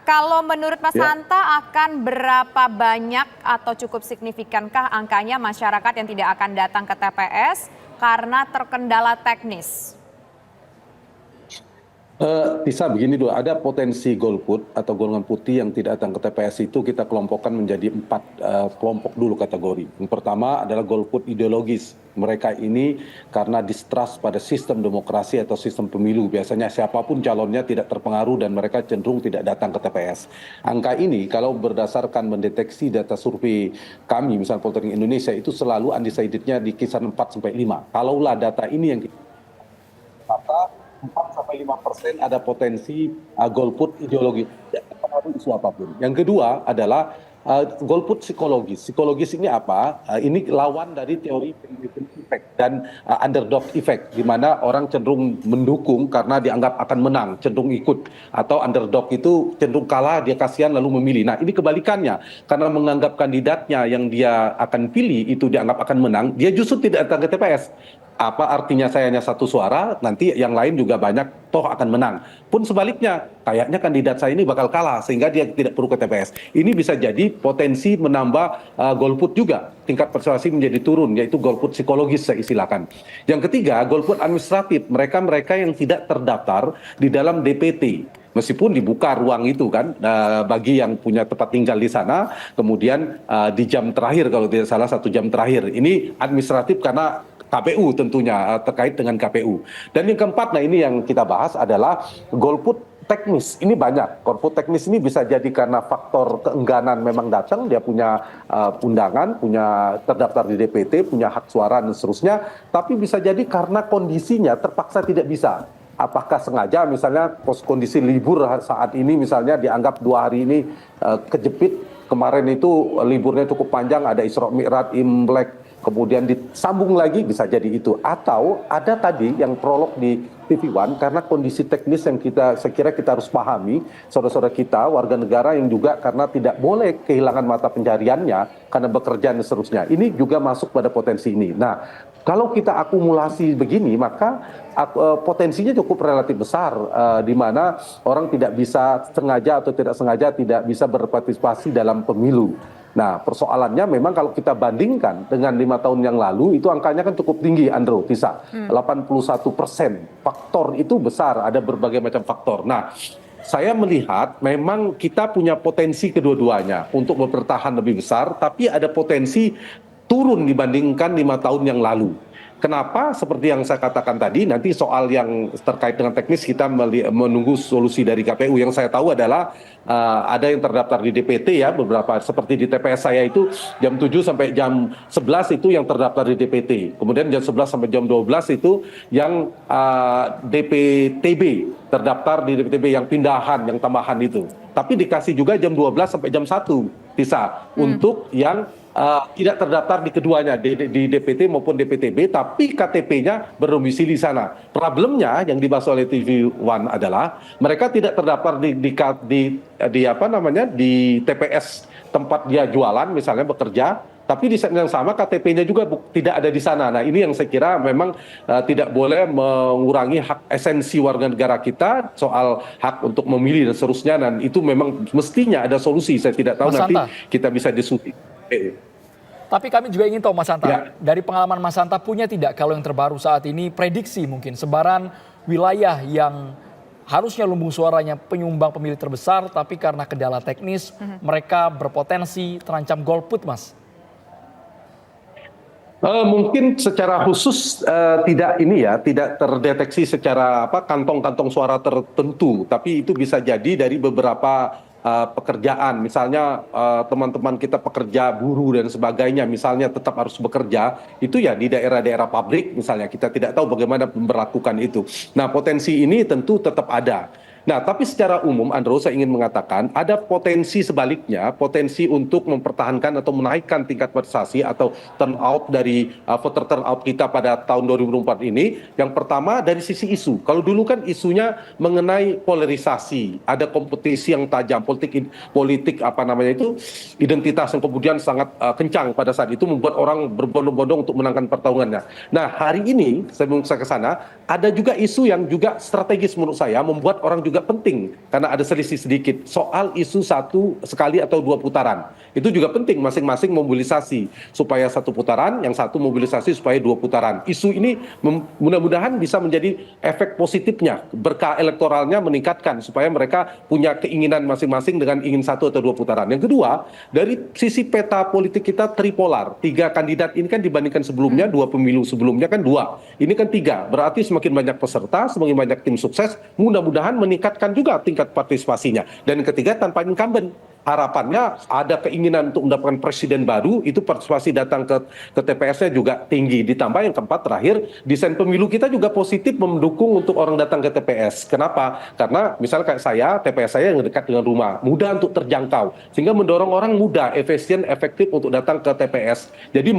kalau menurut Mas Ya. Hanta akan berapa banyak atau cukup signifikankah angkanya masyarakat yang tidak akan datang ke TPS karena terkendala teknis? Bisa begini dulu, ada potensi golput atau golongan putih yang tidak datang ke TPS itu kita kelompokkan menjadi 4 kelompok dulu kategori. Yang pertama adalah golput ideologis. Mereka ini karena distrust pada sistem demokrasi atau sistem pemilu. Biasanya siapapun calonnya tidak terpengaruh dan mereka cenderung tidak datang ke TPS. Angka ini kalau berdasarkan mendeteksi data survei kami, misalnya Poltering Indonesia, itu selalu undecided-nya di kisaran 4 sampai 5. Kalaulah data ini yang kita maka 4-5% ada potensi golput ideologi, tidak terpengaruh isu apapun. Yang kedua adalah golput psikologis. Psikologis ini apa? Ini lawan dari teori pendukung effect dan underdog effect, di mana orang cenderung mendukung karena dianggap akan menang, cenderung ikut. Atau underdog itu cenderung kalah, dia kasihan lalu memilih. Nah, ini kebalikannya. Karena menganggap kandidatnya yang dia akan pilih itu dianggap akan menang, dia justru tidak datang ke TPS. Apa artinya saya hanya 1 suara, nanti yang lain juga banyak, toh akan menang. Pun sebaliknya, kayaknya kandidat saya ini bakal kalah, sehingga dia tidak perlu ke TPS. Ini bisa jadi potensi menambah golput juga, tingkat persuasi menjadi turun, yaitu golput psikologis saya istilahkan. Yang ketiga, golput administratif, mereka-mereka yang tidak terdaftar di dalam DPT. Meskipun dibuka ruang itu kan bagi yang punya tempat tinggal di sana, kemudian di jam terakhir kalau tidak salah 1 jam terakhir. Ini administratif karena KPU tentunya, terkait dengan KPU. Dan yang keempat, nah ini yang kita bahas adalah golput teknis. Ini banyak. Golput teknis ini bisa jadi karena faktor keengganan memang datang, dia punya undangan, punya terdaftar di DPT, punya hak suara dan seterusnya. Tapi bisa jadi karena kondisinya terpaksa tidak bisa. Apakah sengaja misalnya kondisi libur saat ini misalnya dianggap 2 hari ini kejepit, kemarin itu liburnya cukup panjang, ada Isra Mi'raj, Imlek, kemudian disambung lagi, bisa jadi itu. Atau ada tadi yang prolog di TV One, karena kondisi teknis yang saya kira kita harus pahami, saudara-saudara kita, warga negara yang juga karena tidak boleh kehilangan mata pencariannya, karena bekerja dan seterusnya. Ini juga masuk pada potensi ini. Nah, kalau kita akumulasi begini, maka potensinya cukup relatif besar, di mana orang tidak bisa sengaja atau tidak sengaja tidak bisa berpartisipasi dalam pemilu. Nah, persoalannya memang kalau kita bandingkan dengan 5 tahun yang lalu, itu angkanya kan cukup tinggi, Andro, Tisa. 81%. Faktor itu besar, ada berbagai macam faktor. Nah, saya melihat memang kita punya potensi kedua-duanya untuk bertahan lebih besar, tapi ada potensi turun dibandingkan 5 tahun yang lalu. Kenapa? Seperti yang saya katakan tadi, nanti soal yang terkait dengan teknis kita menunggu solusi dari KPU. Yang saya tahu adalah ada yang terdaftar di DPT ya, beberapa seperti di TPS saya itu jam 7 sampai jam 11 itu yang terdaftar di DPT. Kemudian jam 11 sampai jam 12 itu yang DPTB, terdaftar di DPTB yang pindahan, yang tambahan itu. Tapi dikasih juga jam 12 sampai jam 1 bisa untuk yang tidak terdaftar di keduanya, di DPT maupun DPTB, tapi KTP-nya berdomisili sana. Problemnya yang dibahas oleh TV One adalah mereka tidak terdaftar di TPS tempat dia jualan, misalnya bekerja, tapi di saat yang sama KTP-nya juga tidak ada di sana. Nah, ini yang saya kira memang tidak boleh mengurangi hak esensi warga negara kita soal hak untuk memilih dan seterusnya, dan itu memang mestinya ada solusi. Saya tidak tahu, Mas nanti Hanta, kita bisa diskusi. tapi kami juga ingin tahu Mas Hanta, Ya. dari pengalaman Mas Hanta punya tidak kalau yang terbaru saat ini prediksi mungkin sebaran wilayah yang harusnya lumbung suaranya penyumbang pemilih terbesar, tapi karena kendala teknis mereka berpotensi terancam golput, Mas? Mungkin secara khusus tidak terdeteksi secara kantong-kantong suara tertentu, tapi itu bisa jadi dari beberapa pekerjaan, misalnya teman-teman kita pekerja buruh dan sebagainya, misalnya tetap harus bekerja, itu ya di daerah-daerah pabrik misalnya, kita tidak tahu bagaimana memperlakukan itu. Nah, potensi ini tentu tetap ada. Nah, tapi secara umum, Andro, saya ingin mengatakan ada potensi sebaliknya, potensi untuk mempertahankan atau menaikkan tingkat partisipasi atau turnout dari voter turnout kita pada tahun 2024 ini. Yang pertama dari sisi isu. Kalau dulu kan isunya mengenai polarisasi, ada kompetisi yang tajam, politik identitas yang kemudian sangat kencang pada saat itu membuat orang berbondong-bondong untuk menangkan pertarungannya. Nah, hari ini sebelum saya ke sana, ada juga isu yang juga strategis menurut saya membuat orang juga juga penting karena ada selisih sedikit soal isu satu sekali atau dua putaran. Itu juga penting masing-masing mobilisasi supaya satu putaran, yang satu mobilisasi supaya dua putaran. Isu ini mudah-mudahan bisa menjadi efek positifnya, berkah elektoralnya meningkatkan supaya mereka punya keinginan masing-masing dengan ingin satu atau dua putaran. Yang kedua, dari sisi peta politik kita tripolar. 3 kandidat ini kan dibandingkan sebelumnya, 2 pemilu sebelumnya kan 2. Ini kan 3. Berarti semakin banyak peserta, semakin banyak tim sukses, mudah-mudahan meningkatkan juga tingkat partisipasinya. Dan yang ketiga, tanpa incumbent. Harapannya ada keinginan untuk mendapatkan presiden baru, itu partisipasi datang ke TPS-nya juga tinggi. Ditambah yang keempat terakhir, desain pemilu kita juga positif mendukung untuk orang datang ke TPS. Kenapa? Karena misalnya kayak saya, TPS saya yang dekat dengan rumah, mudah untuk terjangkau. Sehingga mendorong orang mudah, efisien, efektif untuk datang ke TPS. Jadi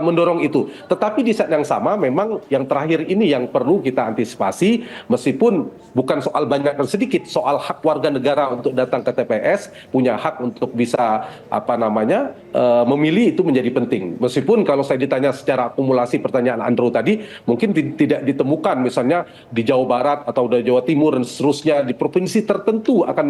mendorong itu. Tetapi di saat yang sama memang yang terakhir ini yang perlu kita antisipasi, meskipun bukan soal banyak dan sedikit, soal hak warga negara untuk datang ke TPS, punya hak untuk bisa memilih, itu menjadi penting. Meskipun kalau saya ditanya secara akumulasi pertanyaan Andrew tadi, mungkin tidak ditemukan misalnya di Jawa Barat atau di Jawa Timur dan seterusnya di provinsi tertentu akan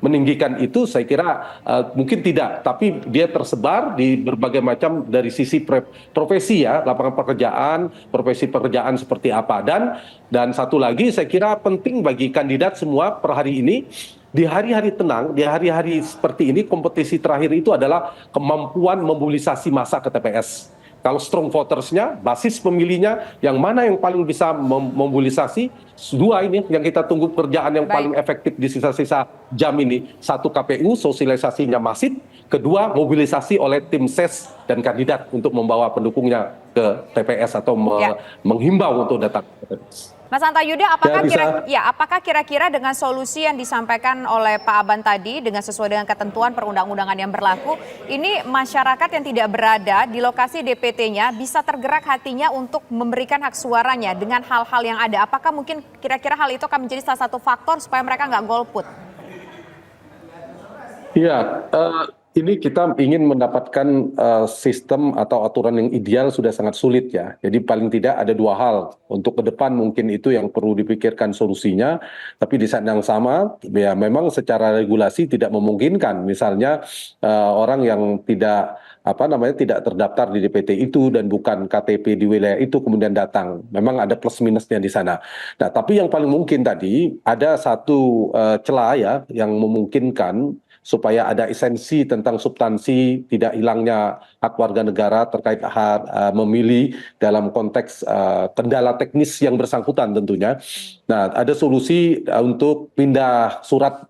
meninggikan itu, saya kira mungkin tidak, tapi dia tersebar di berbagai macam dari sisi profesi ya, lapangan pekerjaan, profesi pekerjaan seperti apa. Dan satu lagi saya kira penting bagi kandidat semua per hari ini, di hari-hari tenang, di hari-hari seperti ini, kompetisi terakhir itu adalah kemampuan memobilisasi massa ke TPS. Kalau strong votersnya, basis pemilihnya, yang mana yang paling bisa memobilisasi, 2 ini yang kita tunggu kerjaan yang paling efektif di sisa-sisa jam ini. 1, KPU, sosialisasinya masif. 2, mobilisasi oleh tim ses dan kandidat untuk membawa pendukungnya ke TPS atau menghimbau untuk datang ke TPS. Mas Antayuda, apakah kira-kira dengan solusi yang disampaikan oleh Pak Aban tadi dengan sesuai dengan ketentuan perundang-undangan yang berlaku, ini masyarakat yang tidak berada di lokasi DPT-nya bisa tergerak hatinya untuk memberikan hak suaranya dengan hal-hal yang ada? Apakah mungkin kira-kira hal itu akan menjadi salah satu faktor supaya mereka nggak golput? Iya, ini kita ingin mendapatkan sistem atau aturan yang ideal sudah sangat sulit ya. Jadi paling tidak ada 2 hal. Untuk ke depan mungkin itu yang perlu dipikirkan solusinya. Tapi di saat yang sama, ya memang secara regulasi tidak memungkinkan. Misalnya orang yang tidak tidak terdaftar di DPT itu dan bukan KTP di wilayah itu kemudian datang. Memang ada plus minusnya di sana. Nah, tapi yang paling mungkin tadi ada satu celah ya yang memungkinkan supaya ada esensi tentang substansi, tidak hilangnya hak warga negara terkait hak memilih dalam konteks kendala teknis yang bersangkutan tentunya. Nah, ada solusi untuk pindah surat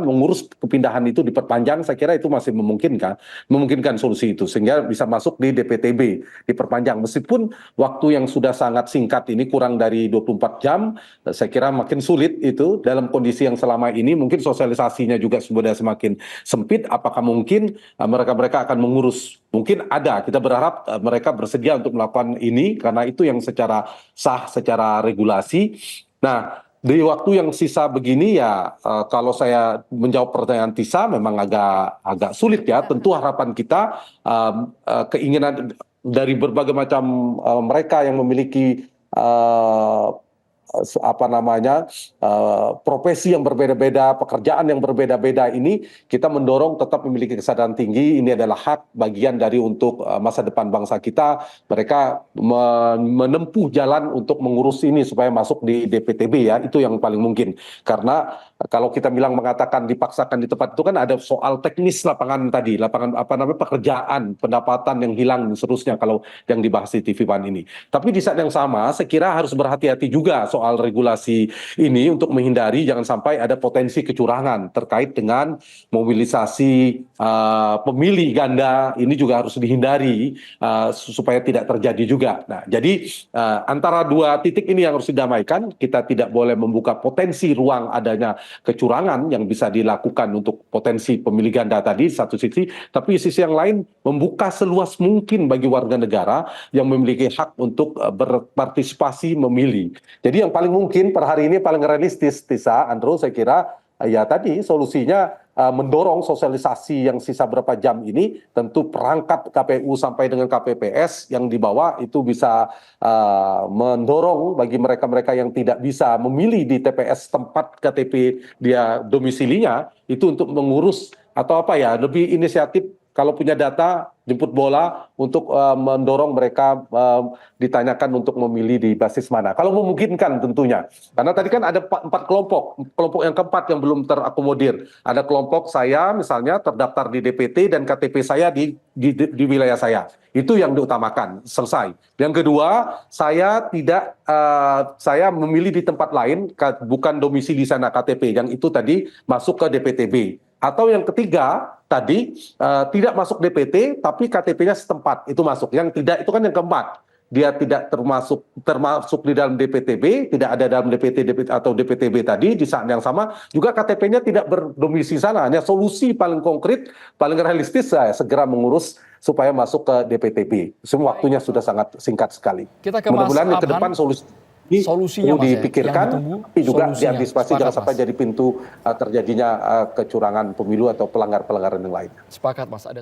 mengurus kepindahan itu diperpanjang, saya kira itu masih memungkinkan solusi itu sehingga bisa masuk di DPTB, diperpanjang meskipun waktu yang sudah sangat singkat ini kurang dari 24 jam, saya kira makin sulit itu dalam kondisi yang selama ini, mungkin sosialisasinya juga sudah semakin sempit. Apakah mungkin mereka akan mengurus? Mungkin ada, kita berharap mereka bersedia untuk melakukan ini karena itu yang secara sah, secara regulasi. Nah, di waktu yang sisa begini ya, kalau saya menjawab pertanyaan Tisa memang agak sulit ya. Tentu harapan kita, keinginan dari berbagai macam mereka yang memiliki profesi yang berbeda-beda, pekerjaan yang berbeda-beda ini, kita mendorong tetap memiliki kesadaran tinggi. Ini adalah hak bagian dari untuk masa depan bangsa kita. Mereka menempuh jalan untuk mengurus ini supaya masuk di DPTB ya, itu yang paling mungkin. Karena kalau kita mengatakan dipaksakan di tempat itu kan ada soal teknis lapangan tadi, pekerjaan, pendapatan yang hilang dan seterusnya kalau yang dibahas di TV One ini. Tapi di saat yang sama, saya kira harus berhati-hati juga soal regulasi ini untuk menghindari jangan sampai ada potensi kecurangan terkait dengan mobilisasi pemilih ganda. Ini juga harus dihindari supaya tidak terjadi juga. Nah, jadi antara 2 titik ini yang harus didamaikan. Kita tidak boleh membuka potensi ruang adanya kecurangan yang bisa dilakukan untuk potensi pemilih ganda tadi satu sisi, tapi sisi yang lain membuka seluas mungkin bagi warga negara yang memiliki hak untuk berpartisipasi memilih. Jadi yang paling mungkin per hari ini paling realistis, Tisa, Andrew, saya kira ya tadi solusinya mendorong sosialisasi yang sisa berapa jam ini, tentu perangkat KPU sampai dengan KPPS yang di bawah itu bisa mendorong bagi mereka-mereka yang tidak bisa memilih di TPS tempat KTP dia domisilinya, itu untuk mengurus atau apa ya, lebih inisiatif kalau punya data jemput bola untuk mendorong mereka ditanyakan untuk memilih di basis mana. Kalau memungkinkan tentunya. Karena tadi kan ada 4 kelompok. Kelompok yang keempat yang belum terakomodir. Ada kelompok saya misalnya terdaftar di DPT dan KTP saya di wilayah saya. Itu yang diutamakan. Selesai. Yang kedua, saya saya memilih di tempat lain, bukan domisili di sana KTP. Yang itu tadi masuk ke DPTB. Atau yang ketiga tadi tidak masuk DPT tapi KTP-nya setempat itu masuk. Yang tidak itu kan yang keempat. Dia tidak termasuk di dalam DPTB, tidak ada dalam DPT atau DPTB tadi di saat yang sama juga KTP-nya tidak berdomisili sana. Hanya solusi paling konkret, paling realistis saya segera mengurus supaya masuk ke DPTB. Semua waktunya sudah sangat singkat sekali. Mudah-mudahan ke depan solusinya perlu dipikirkan, tapi juga diantisipasi jangan sampai Mas. jadi pintu terjadinya kecurangan pemilu atau pelanggaran yang lain. Sepakat Mas, ada